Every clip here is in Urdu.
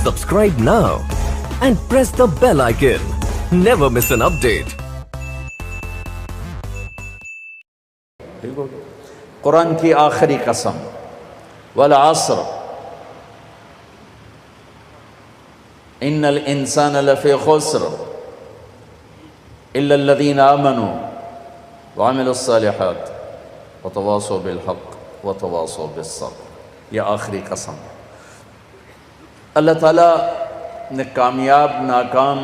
Subscribe now and press the bell icon. Never miss an update. قرآن کی آخری قسم والعصر ان الانسان لفی خسر الا الذین آمنوا وعملوا الصالحات وتواصوا بالحق وتواصوا بالصبر. یہ آخری قسم. اللہ تعالیٰ نے کامیاب ناکام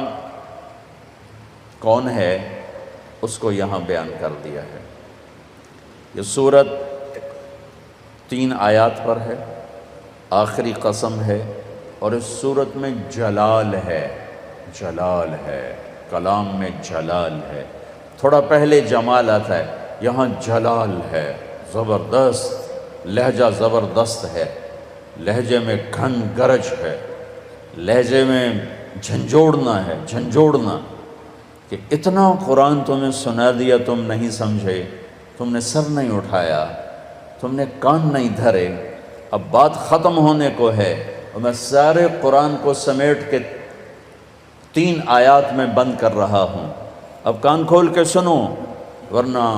کون ہے اس کو یہاں بیان کر دیا ہے. یہ سورت 3 آیات پر ہے، آخری قسم ہے، اور اس سورت میں جلال ہے. جلال ہے، کلام میں جلال ہے. تھوڑا پہلے جمال آتا ہے، یہاں جلال ہے. زبردست لہجہ، زبردست ہے. لہجے میں گھن گرج ہے، لہجے میں جھنجھوڑنا ہے. جھنجھوڑنا کہ اتنا قرآن تمہیں سنا دیا، تم نہیں سمجھے، تم نے سر نہیں اٹھایا، تم نے کان نہیں دھرے. اب بات ختم ہونے کو ہے اور میں سارے قرآن کو سمیٹ کے 3 آیات میں بند کر رہا ہوں. اب کان کھول کے سنو، ورنہ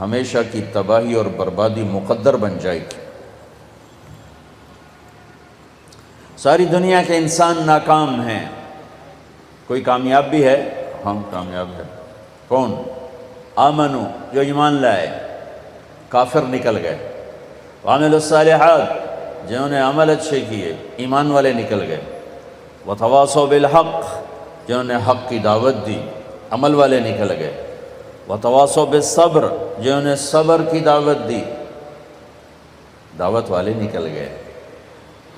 ہمیشہ کی تباہی اور بربادی مقدر بن جائے گی. ساری دنیا کے انسان ناکام ہیں. کوئی کامیاب بھی ہے؟ ہاں کامیاب ہے. کون؟ آمنو، جو ایمان لائے. کافر نکل گئے. وعملوا الصالحات، جنہوں نے عمل اچھے کیے، ایمان والے نکل گئے. وتواصوا بالحق، جنہوں نے حق کی دعوت دی، عمل والے نکل گئے. وتواصوا بالصبر، جنہوں نے صبر کی دعوت دی، دعوت والے نکل گئے.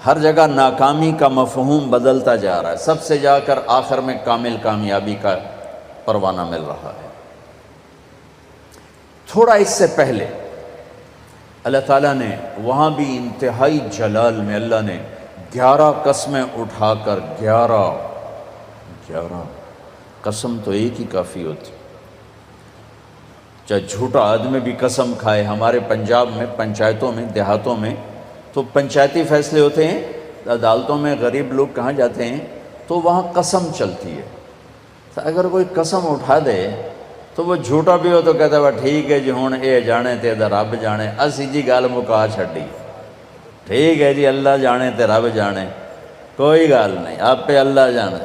ہر جگہ ناکامی کا مفہوم بدلتا جا رہا ہے. سب سے جا کر آخر میں کامل کامیابی کا پروانہ مل رہا ہے. تھوڑا اس سے پہلے اللہ تعالیٰ نے وہاں بھی انتہائی جلال میں اللہ نے 11 قسمیں اٹھا کر 11 قسم تو ایک ہی کافی ہوتی. چاہے جھوٹا آدمی بھی قسم کھائے. ہمارے پنجاب میں پنچایتوں میں دیہاتوں میں تو پنچایتی فیصلے ہوتے ہیں، عدالتوں میں غریب لوگ کہاں جاتے ہیں تو وہاں قسم چلتی ہے. تو اگر کوئی قسم اٹھا دے تو وہ جھوٹا بھی ہو تو کہتا ہے ٹھیک ہے جی ہوں اے جانے تے رب جانے، اسی جی گل مکا چھڈی. ٹھیک ہے جی اللہ جانے تے رب جانے، کوئی گل نہیں، آپ پہ اللہ جانے.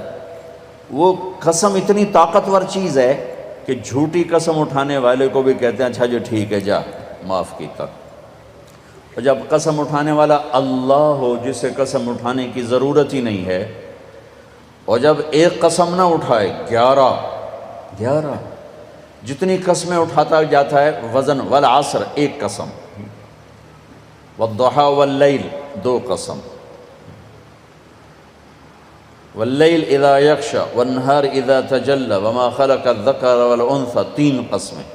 وہ قسم اتنی طاقتور چیز ہے کہ جھوٹی قسم اٹھانے والے کو بھی کہتے ہیں اچھا جو ٹھیک ہے جا معاف کیتا. اور جب قسم اٹھانے والا اللہ ہو جسے قسم اٹھانے کی ضرورت ہی نہیں ہے، اور جب ایک قسم نہ اٹھائے 11 جتنی قسمیں اٹھاتا جاتا ہے وزن. والعصر ایک قسم، والضحى واللیل 2 قسم، واللیل اذا یغشی والنہار اذا تجلی وما خلق الذکر والانثى 3 قسمیں،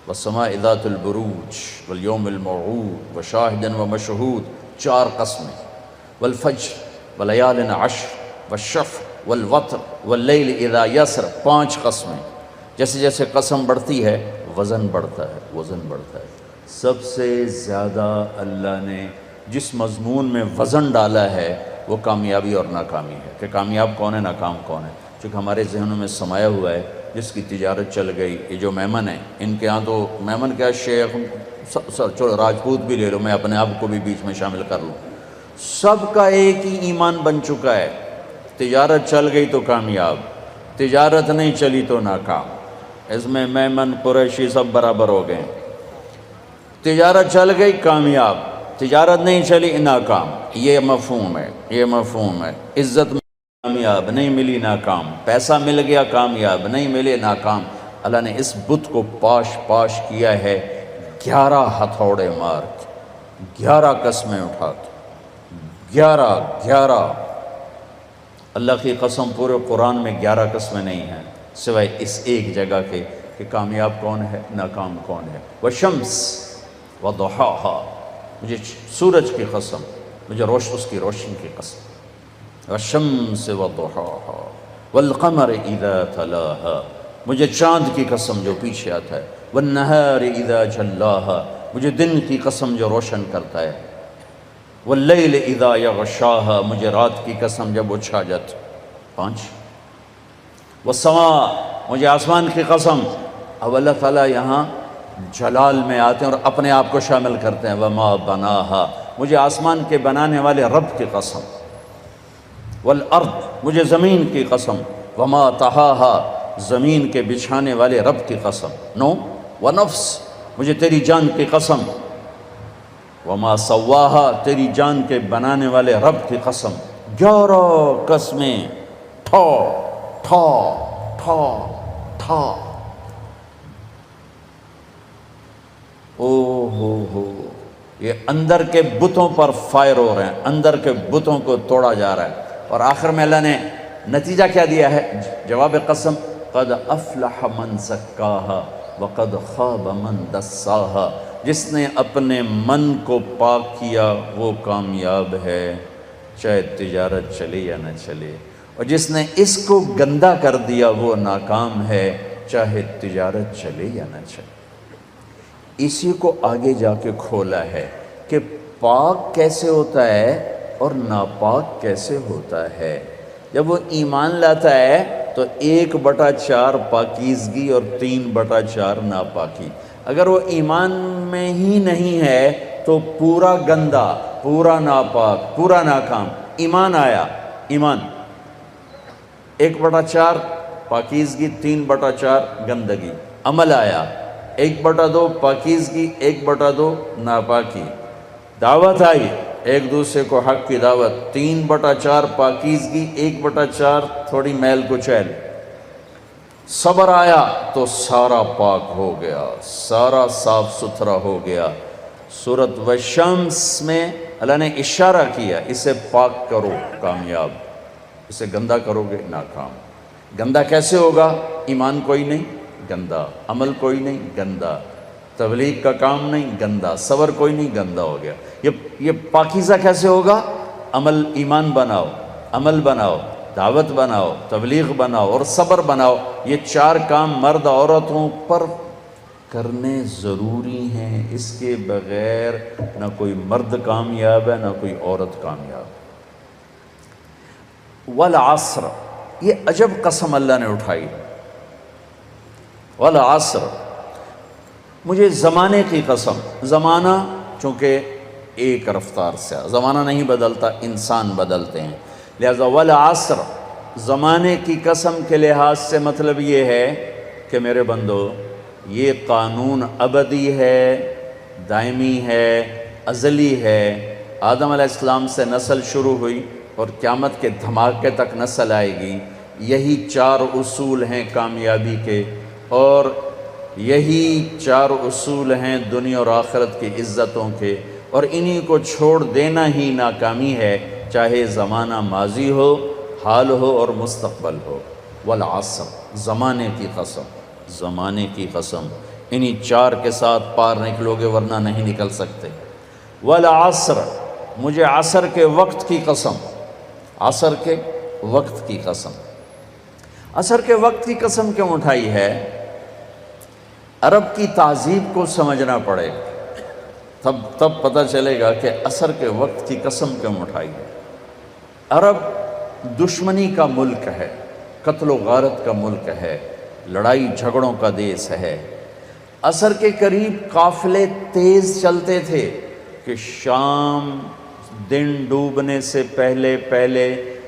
والسماء ذات البروج والیوم الموعود وشاہد ومشہود 4 قسمیں، والفجر ولیال عشر والشفع والوتر واللیل اذا یسر 5 قسمیں. جیسے جیسے قسم بڑھتی ہے وزن بڑھتا ہے، وزن بڑھتا ہے. سب سے زیادہ اللہ نے جس مضمون میں وزن ڈالا ہے وہ کامیابی اور ناکامی ہے، کہ کامیاب کون ہے، ناکام کون ہے. چونکہ ہمارے ذہنوں میں سمایا ہوا ہے جس کی تجارت چل گئی. یہ جو میمن ہیں ان کے ہاں تو میمن کیا شیخ چلو راجپوت بھی لے لو، میں اپنے آپ کو بھی بیچ میں شامل کر لوں، سب کا ایک ہی ایمان بن چکا ہے. تجارت چل گئی تو کامیاب، تجارت نہیں چلی تو ناکام. اس میں میمن قریشی سب برابر ہو گئے. تجارت چل گئی کامیاب، تجارت نہیں چلی ناکام. یہ مفہوم ہے، یہ مفہوم ہے. عزت کامیاب نہیں ملی ناکام، پیسہ مل گیا کامیاب نہیں ملے ناکام. اللہ نے اس بت کو پاش کیا ہے 11 ہتھوڑے مار کے، 11 قسمیں اٹھا کے، 11. اللہ کی قسم پورے قرآن میں 11 قسمیں نہیں ہیں سوائے اس ایک جگہ کے کہ کامیاب کون ہے، ناکام کون ہے. والشمس وضحاها، مجھے سورج کی قسم، مجھے اس کی روشنی کی قسم. والشمس وضحاها والقمر اذا تلاها، مجھے چاند کی قسم جو پیچھے آتا ہے. والنہار اذا جلاها، مجھے دن کی قسم جو روشن کرتا ہے. واللیل اذا یغشاہا، مجھے رات کی قسم جب وہ چھا جاتی. 5. والسماء، مجھے آسمان کی قسم. اب اللہ تعالیٰ یہاں جلال میں آتے ہیں اور اپنے آپ کو شامل کرتے ہیں. وما بناہا، مجھے آسمان کے بنانے والے رب کی قسم. والارض، مجھے زمین کی قسم. وما طحاہا، زمین کے بچھانے والے رب کی قسم. 9. ونفس، مجھے تیری جان کی قسم. وما سواہا، تیری جان کے بنانے والے رب کی قسم. 11 قسمیں. ٹھا ٹھا ٹھا ٹھا. او ہو، یہ اندر کے بتوں پر فائر ہو رہے ہیں، اندر کے بتوں کو توڑا جا رہا ہے. اور آخر میں اللہ نے نتیجہ کیا دیا ہے؟ جواب قسم. قد افلح من زکاہا وقد خاب من دساہا، جس نے اپنے من کو پاک کیا وہ کامیاب ہے، چاہے تجارت چلے یا نہ چلے. اور جس نے اس کو گندا کر دیا وہ ناکام ہے، چاہے تجارت چلے یا نہ چلے. اسی کو آگے جا کے کھولا ہے کہ پاک کیسے ہوتا ہے اور ناپاک کیسے ہوتا ہے. جب وہ ایمان لاتا ہے تو 1/4 پاکیزگی اور 3/4 ناپاکی. اگر وہ ایمان میں ہی نہیں ہے تو پورا گندا، پورا ناپاک، پورا ناکام. ایمان آیا، ایمان 1/4 پاکیزگی، 3/4 گندگی. عمل آیا 1/2 پاکیزگی، 1/2 ناپاکی. دعوت آئی، ایک دوسرے کو حق کی دعوت، 3/4 پاکیزگی، 1/4 تھوڑی میل کچیل. صبر آیا تو سارا پاک ہو گیا، سارا صاف ستھرا ہو گیا. سورۃ والشمس میں اللہ نے اشارہ کیا، اسے پاک کرو کامیاب، اسے گندا کرو گے ناکام. گندا کیسے ہوگا؟ ایمان کوئی نہیں، گندا. عمل کوئی نہیں، گندا. تبلیغ کا کام نہیں، گندا. صبر کوئی نہیں، گندا ہو گیا. یہ پاکیزہ کیسے ہوگا؟ عمل، ایمان بناؤ، عمل بناؤ، دعوت بناؤ، تبلیغ بناؤ اور صبر بناؤ. یہ 4 کام مرد عورتوں پر کرنے ضروری ہیں. اس کے بغیر نہ کوئی مرد کامیاب ہے نہ کوئی عورت کامیاب. والعصر، یہ عجب قسم اللہ نے اٹھائی. والعصر، مجھے زمانے کی قسم. زمانہ چونکہ ایک رفتار سے، زمانہ نہیں بدلتا، انسان بدلتے ہیں، لہذا والعصر، زمانے کی قسم کے لحاظ سے مطلب یہ ہے کہ میرے بندو، یہ قانون ابدی ہے، دائمی ہے، ازلی ہے. آدم علیہ السلام سے نسل شروع ہوئی اور قیامت کے دھماکے تک نسل آئے گی. یہی 4 اصول ہیں کامیابی کے، اور یہی 4 اصول ہیں دنیا اور آخرت کی عزتوں کے، اور انہی کو چھوڑ دینا ہی ناکامی ہے، چاہے زمانہ ماضی ہو، حال ہو اور مستقبل ہو. والعصر، زمانے کی قسم، زمانے کی قسم. انہی 4 کے ساتھ پار نکلو گے ورنہ نہیں نکل سکتے. والعصر، مجھے عصر کے وقت کی قسم. عصر کے وقت کی قسم. عصر کے وقت کی قسم کیوں اٹھائی ہے؟ عرب کی تہذیب کو سمجھنا پڑے، تب پتہ چلے گا کہ عصر کے وقت کی قسم کیوں اٹھائی ہے. عرب دشمنی کا ملک ہے، قتل و غارت کا ملک ہے، لڑائی جھگڑوں کا دیس ہے. عصر کے قریب قافلے تیز چلتے تھے کہ شام دن ڈوبنے سے پہلے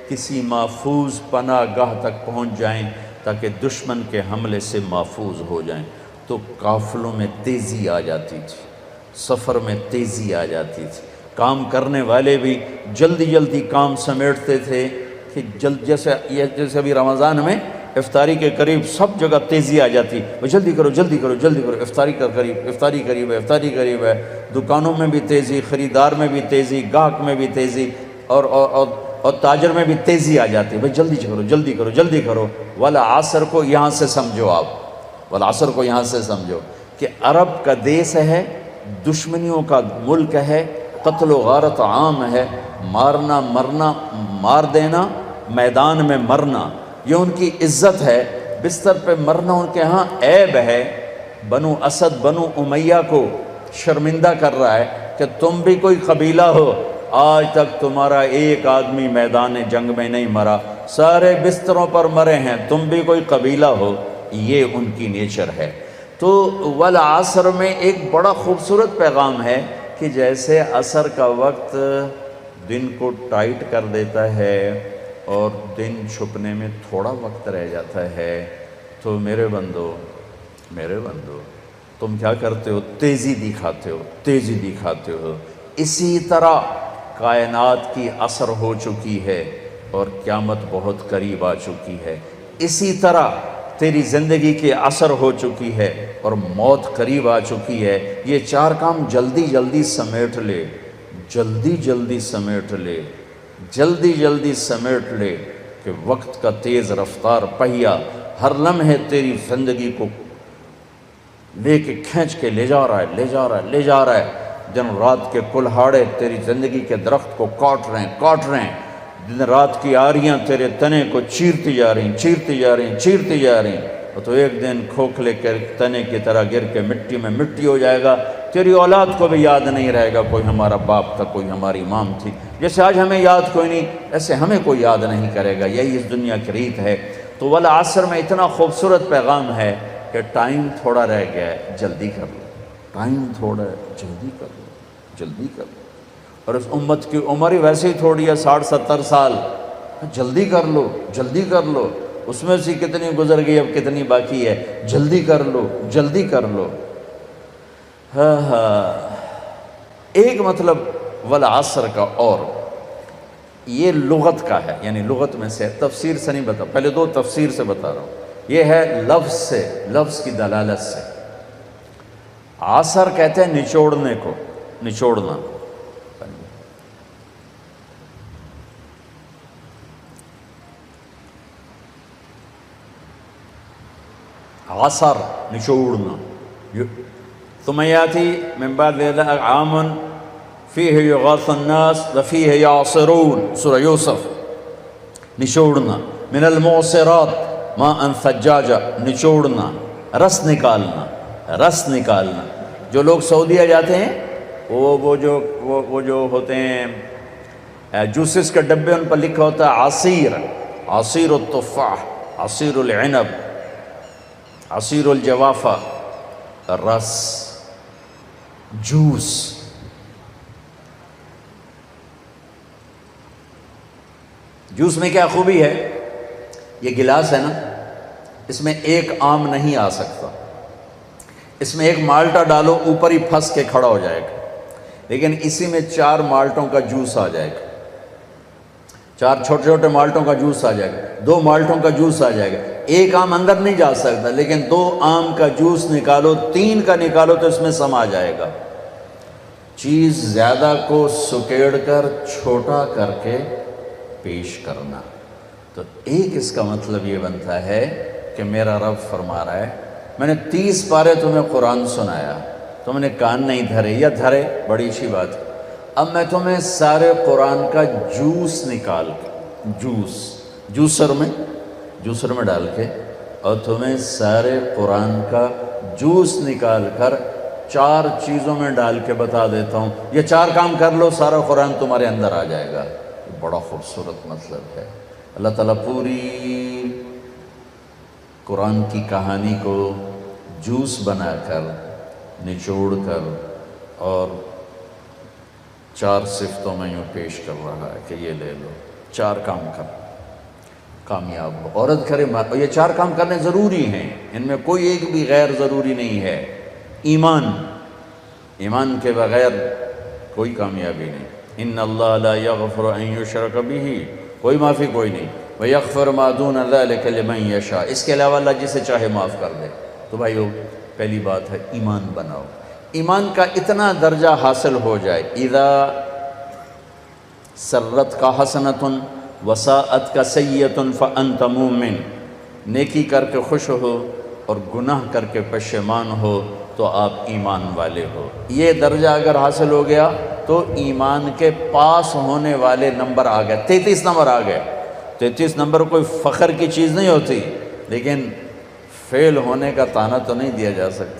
کسی محفوظ پناہ گاہ تک پہنچ جائیں تاکہ دشمن کے حملے سے محفوظ ہو جائیں. تو قافلوں میں تیزی آ جاتی تھی، سفر میں تیزی آ جاتی تھی. کام کرنے والے بھی جلدی کام سمیٹتے تھے کہ جیسے ابھی رمضان میں افطاری کے قریب سب جگہ تیزی آ جاتی، وہ جلدی کرو، افطاری قریب ہے. دکانوں میں بھی تیزی، خریدار میں بھی تیزی، گاہک میں بھی تیزی، اور تاجر میں بھی تیزی آ جاتی. بھائی جلدی کرو. والعصر کو یہاں سے سمجھو، آپ والعصر کو یہاں سے سمجھو کہ عرب کا دیس ہے، دشمنیوں کا ملک ہے، قتل و غارت عام ہے، مارنا مرنا، مار دینا، میدان میں مرنا، یہ ان کی عزت ہے. بستر پہ مرنا ان کے ہاں عیب ہے. بنو اسد، بنو امیہ کو شرمندہ کر رہا ہے کہ تم بھی کوئی قبیلہ ہو، آج تک تمہارا ایک آدمی میدان جنگ میں نہیں مرا، سارے بستروں پر مرے ہیں، تم بھی کوئی قبیلہ ہو، یہ ان کی نیچر ہے۔ تو والعصر میں ایک بڑا خوبصورت پیغام ہے کہ جیسے عصر کا وقت دن کو ٹائٹ کر دیتا ہے اور دن چھپنے میں تھوڑا وقت رہ جاتا ہے، تو میرے بندو تم کیا کرتے ہو؟ تیزی دکھاتے ہو۔ اسی طرح کائنات کی عصر ہو چکی ہے اور قیامت بہت قریب آ چکی ہے، اسی طرح تیری زندگی کی عصر ہو چکی ہے اور موت قریب آ چکی ہے۔ یہ چار کام جلدی جلدی سمیٹ لے، جلدی جلدی سمیٹ لے کہ وقت کا تیز رفتار پہیا ہر لمحے تیری زندگی کو لے کے کھینچ کے لے جا رہا ہے۔ دن رات کے کلہاڑے تیری زندگی کے درخت کو کاٹ رہے ہیں، دن رات کی آریاں تیرے تنے کو چیرتی جا رہی ہیں، اور تو ایک دن کھوکھلے کے تنے کی طرح گر کے مٹی میں مٹی ہو جائے گا۔ تیری اولاد کو بھی یاد نہیں رہے گا کوئی ہمارا باپ تھا، کوئی ہماری مام تھی، جیسے آج ہمیں یاد کوئی نہیں ایسے ہمیں کوئی یاد نہیں کرے گا۔ یہی اس دنیا کی ریت ہے۔ تو والعصر میں اتنا خوبصورت پیغام ہے کہ ٹائم تھوڑا رہ گیا ہے، جلدی کر لو، جلدی کر لو۔ اور اس امت کی عمر ہی ویسے ہی تھوڑی ہے، 60-70 سال، جلدی کر لو۔ اس میں سے کتنی گزر گئی، اب کتنی باقی ہے، جلدی کر لو۔ ایک مطلب والعصر کا، اور یہ لغت کا ہے، یعنی لغت میں سے، تفسیر سے نہیں بتا، پہلے دو تفسیر سے بتا رہا ہوں۔ یہ ہے لفظ سے، لفظ کی دلالت سے۔ عصر کہتے ہیں نچوڑنے کو، نچوڑنا۔ عصر نچوڑنا۔ ثم یاتی من بعد ذلك عام فیہ یغاث الناس وفیہ یعصرون، سورہ یوسف۔ نچوڑنا۔ من المعصرات ماء ثجاجا، نچوڑنا، رس نکالنا۔ جو لوگ سعودیہ جاتے ہیں وہ جو ہوتے ہیں جوسز کے ڈبے، ان پر لکھا ہوتا ہے عصیر التفاح، عصیر العنب، عصیر الجوافہ، رس، جوس۔ جوس میں کیا خوبی ہے؟ یہ گلاس ہے نا، اس میں ایک آم نہیں آ سکتا، اس میں ایک مالٹا ڈالو اوپر ہی پھنس کے کھڑا ہو جائے گا، لیکن اسی میں 4 مالٹوں کا جوس آ جائے گا، 4 چھوٹے چھوٹے مالٹوں کا جوس آ جائے گا، 2 مالٹوں کا جوس آ جائے گا۔ ایک آم اندر نہیں جا سکتا، لیکن 2 آم کا جوس نکالو، 3 کا نکالو تو اس میں سما جائے گا۔ چیز زیادہ کو سکیڑ کر چھوٹا کر کے پیش کرنا، تو ایک اس کا مطلب یہ بنتا ہے کہ میرا رب فرما رہا ہے، میں نے 30 پارے تمہیں قرآن سنایا، تم نے کان نہیں دھرے، یا دھرے بڑی اچھی بات ہے، اب میں تمہیں سارے قرآن کا جوس نکال کے، جوسر میں ڈال کے، اور تمہیں سارے قرآن کا جوس نکال کر 4 چیزوں میں ڈال کے بتا دیتا ہوں، یہ 4 کام کر لو، سارا قرآن تمہارے اندر آ جائے گا۔ بڑا خوبصورت مطلب ہے۔ اللہ تعالیٰ پوری قرآن کی کہانی کو جوس بنا کر، نچوڑ کر، اور 4 صفتوں میں یوں پیش کر رہا ہے کہ یہ لے لو، 4 کام کر، کامیاب ہو۔ عورت کرے، یہ 4 کام کرنے ضروری ہیں، ان میں کوئی ایک بھی غیر ضروری نہیں ہے۔ ایمان کے بغیر کوئی کامیابی نہیں۔ ان اللہ لا یغفر ان یشرک بہ، کوئی معافی کوئی نہیں، ویغفر ما دون ذلک لمن یشاء، اس کے علاوہ اللہ جسے چاہے معاف کر دے۔ تو بھائیو، پہلی بات ہے ایمان بناؤ۔ ایمان کا اتنا درجہ حاصل ہو جائے، اذا سرت کا حسنۃ وساءت کا سیئۃ فانت مومن، نیکی کر کے خوش ہو اور گناہ کر کے پشیمان ہو تو آپ ایمان والے ہو۔ یہ درجہ اگر حاصل ہو گیا تو ایمان کے پاس ہونے والے نمبر آ گئے، 33 نمبر آ گئے۔ 33 نمبر کوئی فخر کی چیز نہیں ہوتی، لیکن فیل ہونے کا طعنہ تو نہیں دیا جا سکتا۔